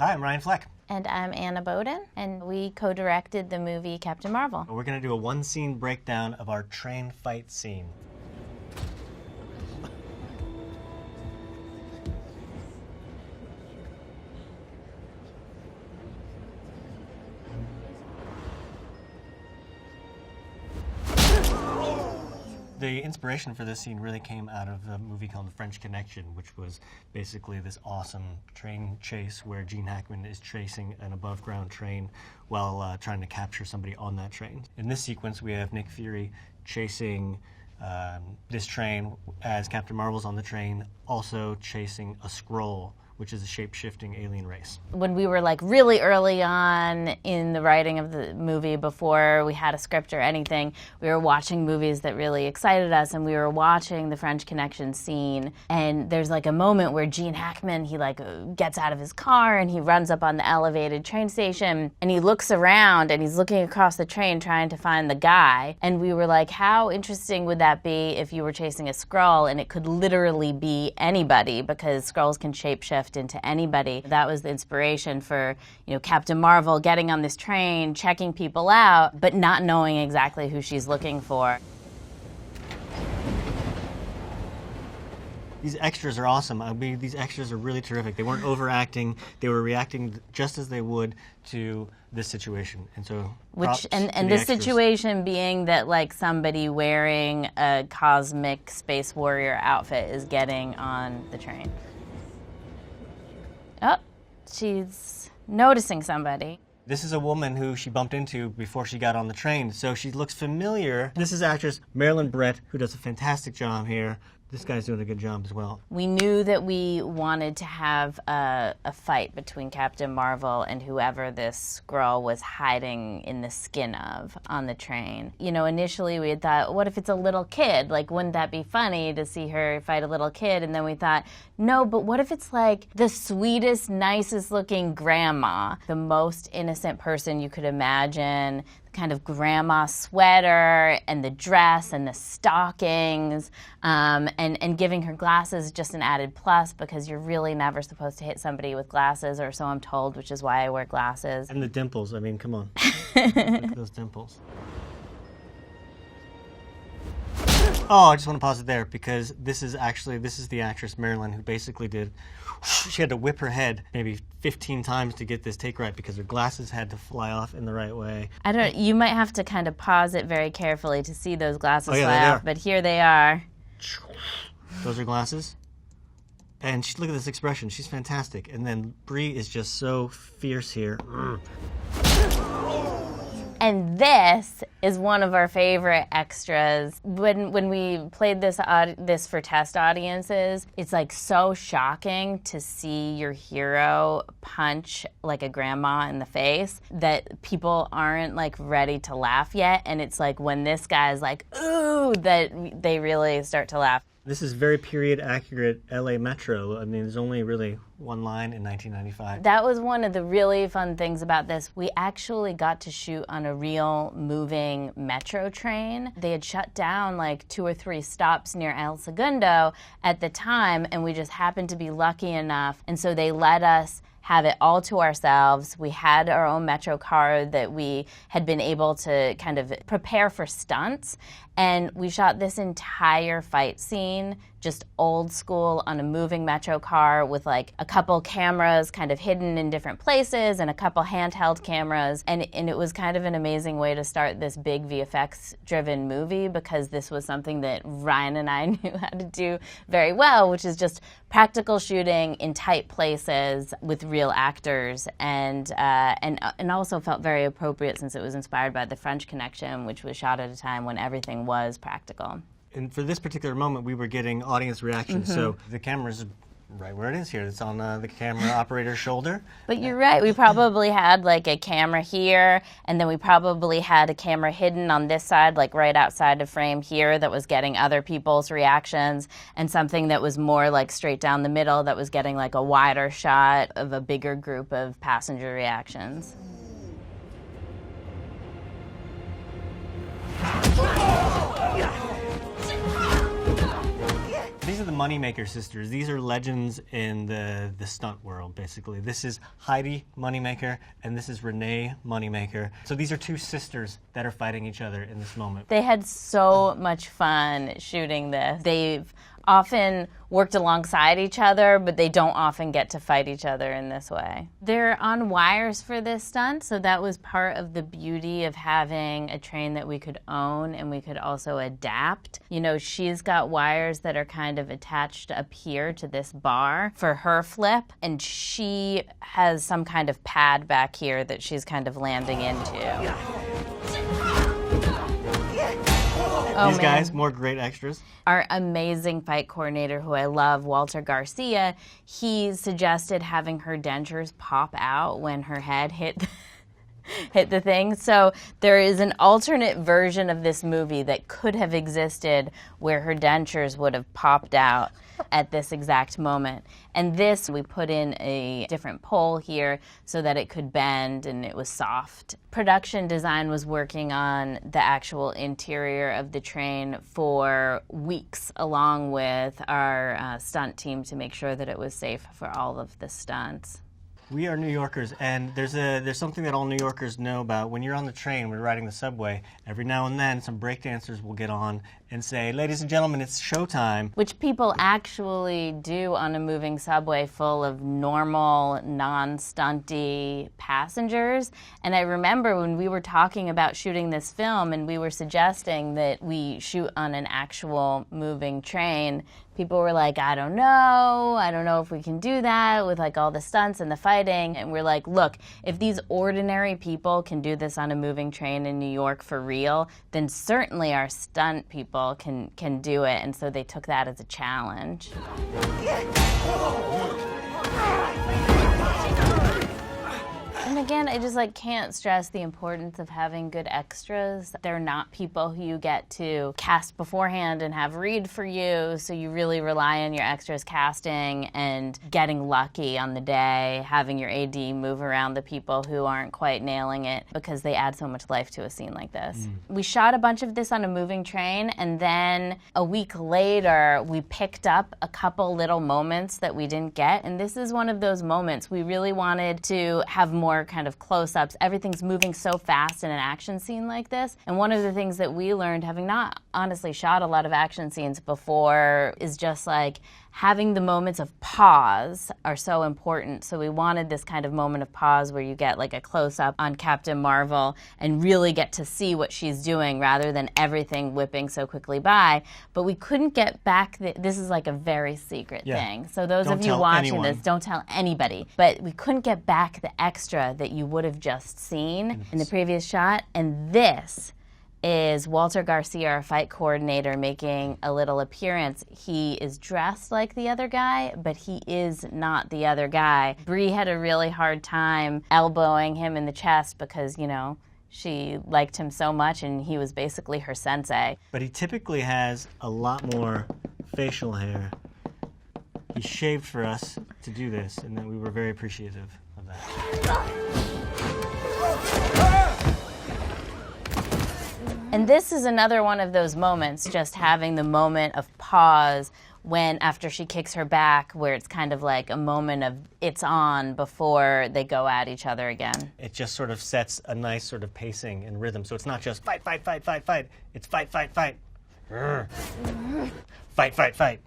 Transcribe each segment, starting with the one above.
Hi, I'm Ryan Fleck. And I'm Anna Boden, and we co-directed the movie Captain Marvel. We're going to do a one-scene breakdown of our train fight scene. The inspiration for this scene really came out of a movie called The French Connection, which was basically this awesome train chase where Gene Hackman is chasing an above-ground train while trying to capture somebody on that train. In this sequence, we have Nick Fury chasing this train as Captain Marvel's on the train, also chasing a Skrull, which is a shape-shifting alien race. When we were like really early on in the writing of the movie, before we had a script or anything, we were watching movies that really excited us, and we were watching the French Connection scene, and there's like a moment where Gene Hackman, he like gets out of his car and he runs up on the elevated train station and he looks around and he's looking across the train trying to find the guy, and we were like, how interesting would that be if you were chasing a Skrull and it could literally be anybody, because Skrulls can shapeshift into anybody. That was the inspiration for, Captain Marvel getting on this train, checking people out, but not knowing exactly who she's looking for. These extras are awesome. I mean, these extras are really terrific. They weren't overacting. They were reacting just as they would to this situation. And so, and this situation being that like somebody wearing a cosmic space warrior outfit is getting on the train. Oh, she's noticing somebody. This is a woman who she bumped into before she got on the train, so she looks familiar. This is actress Marilyn Brett, who does a fantastic job here. This guy's doing a good job as well. We knew that we wanted to have a fight between Captain Marvel and whoever this Skrull was hiding in the skin of on the train. Initially we had thought, what if it's a little kid? Like, wouldn't that be funny to see her fight a little kid? And then we thought, no, but what if it's like the sweetest, nicest looking grandma, the most innocent person you could imagine, kind of grandma sweater and the dress and the stockings, and giving her glasses just an added plus, because you're really never supposed to hit somebody with glasses, or so I'm told, which is why I wear glasses. And the dimples, I mean, come on. Look at those dimples. Oh, I just want to pause it there, because this is the actress Marilyn, who basically she had to whip her head maybe 15 times to get this take right, because her glasses had to fly off in the right way. You might have to kind of pause it very carefully to see those glasses fly off, but here they are. Those are glasses. And look at this expression, she's fantastic. And then Brie is just so fierce here. And this is one of our favorite extras. When we played this for test audiences, it's like so shocking to see your hero punch like a grandma in the face that people aren't like ready to laugh yet. And it's like when this guy's like, ooh, that they really start to laugh. This is very period accurate LA Metro. I mean, there's only really one line in 1995. That was one of the really fun things about this. We actually got to shoot on a real moving metro train. They had shut down like 2 or 3 stops near El Segundo at the time, and we just happened to be lucky enough. And so they let us have it all to ourselves. We had our own metro car that we had been able to kind of prepare for stunts, and we shot this entire fight scene just old school on a moving metro car with like a couple cameras kind of hidden in different places and a couple handheld cameras, and it was kind of an amazing way to start this big VFX driven movie, because this was something that Ryan and I knew how to do very well, which is just practical shooting in tight places with real actors, and also felt very appropriate since it was inspired by The French Connection, which was shot at a time when everything was practical. And for this particular moment, we were getting audience reaction, so the camera's right where it is here. It's on the camera operator's shoulder. But you're right. We probably had like a camera here, and then we probably had a camera hidden on this side, like right outside of frame here, that was getting other people's reactions, and something that was more like straight down the middle that was getting like a wider shot of a bigger group of passenger reactions. These these are the Moneymaker Sisters. These are legends in the stunt world, basically. This is Heidi Moneymaker, and this is Renee Moneymaker. So these are two sisters that are fighting each other in this moment. They had so much fun shooting this. They've often worked alongside each other, but they don't often get to fight each other in this way. They're on wires for this stunt, so that was part of the beauty of having a train that we could own and we could also adapt. You know, she's got wires that are kind of attached up here to this bar for her flip, and she has some kind of pad back here that she's kind of landing into. These guys, more great extras. Our amazing fight coordinator, who I love, Walter Garcia, he suggested having her dentures pop out when her head hit the thing. So there is an alternate version of this movie that could have existed where her dentures would have popped out at this exact moment. And this, we put in a different pole here so that it could bend and it was soft. Production design was working on the actual interior of the train for weeks, along with our stunt team, to make sure that it was safe for all of the stunts. We are New Yorkers, and there's something that all New Yorkers know about. When you're on the train, when you're riding the subway, every now and then some breakdancers will get on and say, "Ladies and gentlemen, it's showtime." Which people actually do on a moving subway full of normal, non-stunty passengers. And I remember when we were talking about shooting this film and we were suggesting that we shoot on an actual moving train, people were like, I don't know if we can do that with like all the stunts and the fighting. And we're like, look, if these ordinary people can do this on a moving train in New York for real, then certainly our stunt people can do it. And so they took that as a challenge. And again, I just can't stress the importance of having good extras. They're not people who you get to cast beforehand and have read for you, so you really rely on your extras casting and getting lucky on the day, having your AD move around the people who aren't quite nailing it, because they add so much life to a scene like this. We shot a bunch of this on a moving train, and then a week later, we picked up a couple little moments that we didn't get, and this is one of those moments. We really wanted to have more kind of close-ups. Everything's moving so fast in an action scene like this. And one of the things that we learned, having not honestly shot a lot of action scenes before, is just having the moments of pause are so important. So we wanted this kind of moment of pause where you get a close-up on Captain Marvel and really get to see what she's doing rather than everything whipping so quickly by. But we couldn't get back, this is a very secret thing. So those of you watching this, don't tell anybody. But we couldn't get back the extra that you would have just seen in the previous shot. And this is Walter Garcia, our fight coordinator, making a little appearance. He is dressed like the other guy, but he is not the other guy. Brie had a really hard time elbowing him in the chest because, she liked him so much and he was basically her sensei. But he typically has a lot more facial hair. He shaved for us to do this, and then we were very appreciative of that. And this is another one of those moments, just having the moment of pause when, after she kicks her back, where it's kind of like a moment of it's on before they go at each other again. It just sort of sets a nice sort of pacing and rhythm. So it's not just fight, fight, fight, fight, fight. It's fight, fight, fight. Fight, fight, fight.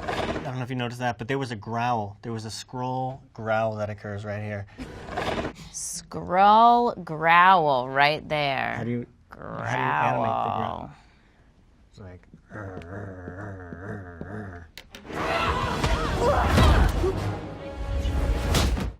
I don't know if you noticed that, but there was a growl. There was a scroll growl that occurs right here. Scroll growl right there. How do you animate the growl? It's like...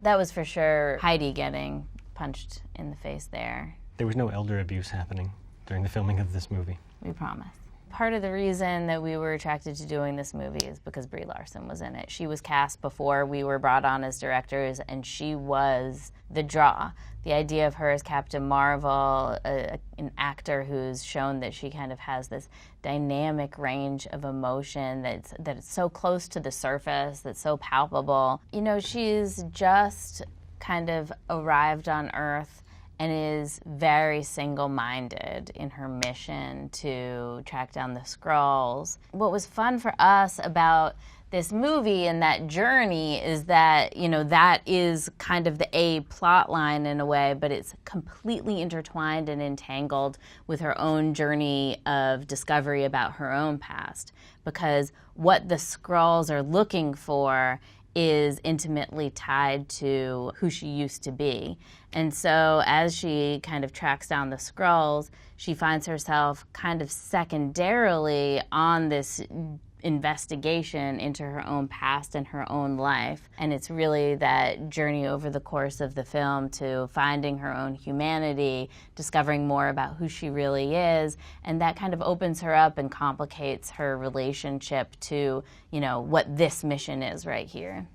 That was for sure Heidi getting punched in the face there. There was no elder abuse happening during the filming of this movie. We promise. Part of the reason that we were attracted to doing this movie is because Brie Larson was in it. She was cast before we were brought on as directors, and she was the draw. The idea of her as Captain Marvel, an actor who's shown that she kind of has this dynamic range of emotion that's so close to the surface, that's so palpable. She's just kind of arrived on Earth and is very single-minded in her mission to track down the Skrulls. What was fun for us about this movie and that journey is that, you know, that is kind of the A plot line in a way, but it's completely intertwined and entangled with her own journey of discovery about her own past. Because what the Skrulls are looking for is intimately tied to who she used to be. And so as she kind of tracks down the Skrulls, she finds herself kind of secondarily on this investigation into her own past and her own life. And it's really that journey over the course of the film to finding her own humanity, discovering more about who she really is, and that kind of opens her up and complicates her relationship to, you know, what this mission is right here.